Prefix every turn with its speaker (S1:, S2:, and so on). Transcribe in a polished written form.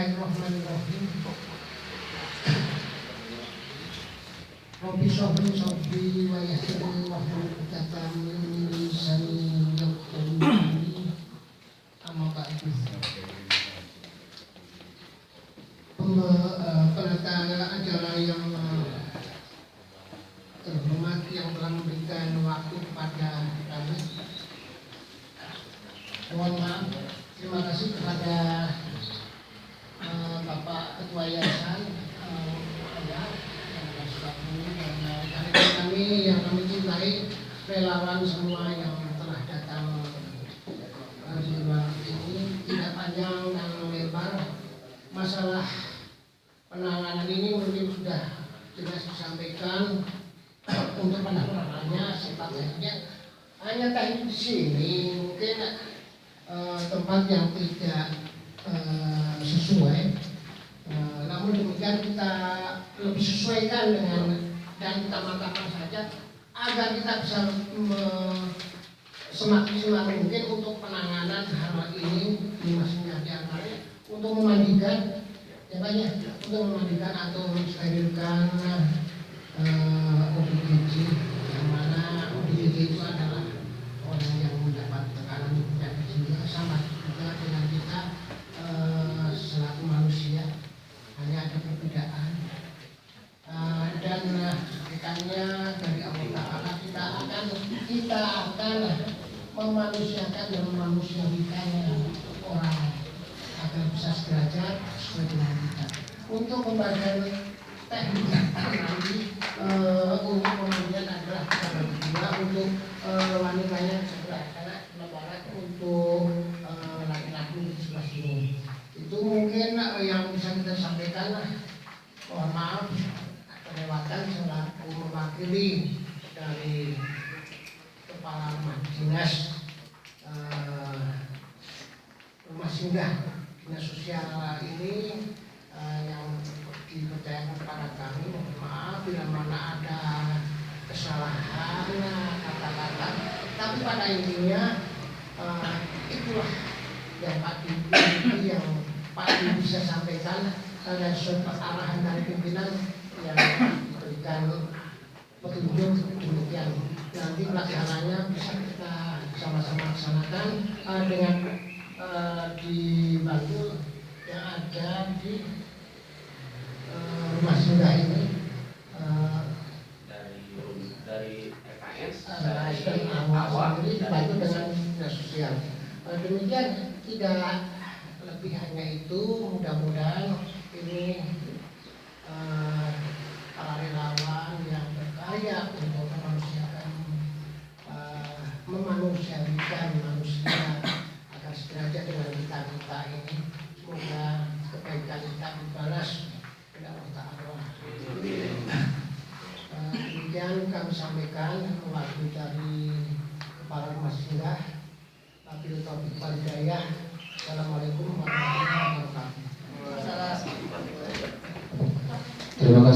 S1: Bismillahirrahmanirrahim. Rabbi sholli sholli wa yassir wahlul 'uqdatam min lisani yafqahu qawli. Amma ba'du. Penata acara yang terhormat yang telah memberikan waktu kepada kami. Mohon maaf, terima kasih kepada Bapak Ketua Yayasan kami yang kami cintai, relawan semua yang telah datang di ruang ini. Tidak panjang dan lebar, masalah penanganan ini mungkin sudah jelas disampaikan. Untuk penanganannya sifatnya hanya teknis di sini, mungkin tempat yang tidak sesuai. Namun demikian kita lebih sesuaikan dengan dan kita matangkan saja agar kita bisa semaksimal mungkin untuk penanganan hal ini di masing-masing diantaranya untuk memandikan, ya banyak untuk memandikan atau mensterilkan ODGJ, yang mana ODGJ itu adalah orang yang mendapat tekanan penyakit jiwa, sama juga dengan kita selaku manusia, hanya ada perbedaan. Dan hakikatnya dari Allah Ta'ala kita akan memanusiakan dan memanusiawikan orang agar bisa sederajat sesuai dengan kita. Untuk pembagian teknik nanti untuk pembagian adalah kita bagi dua, untuk wanitanya sebelah kanan, sebelah barat, untuk laki-laki di sebelah sini. Itu mungkin yang bisa kita sampaikan. Mohon maaf kelewatan selaku mewakili dari Kepala Rumah Dinas Rumah Singgah Dinas Sosial ini yang dipercayakan kepada kami. Mohon maaf bila mana ada kesalahan kata-kata, tapi pada intinya itulah yang Pak Didi bisa sampaikan dan suatu arahan dari pimpinan yang diberikan petunjuk demikian. Nanti pelaksananya bisa kita sama-sama laksanakan dengan dibantu yang ada di rumah singgah ini
S2: dari RKS
S1: dan awal sendiri dibantu dengan dinas sosial. Demikian, tidak lebih hanya itu. Mudah-mudahan ini para relawan yang berkarya untuk memanusiawikan manusia agar sederajat dengan kita ini. Semoga kebaikan kita dibalas oleh Allah Ta'ala. Demikian kami sampaikan mewakili dari Kepala Rumah Singgah. Wabillahi taufiq wal hidayah. Assalamualaikum warahmatullahi wabarakatuh.
S3: Terima kasih.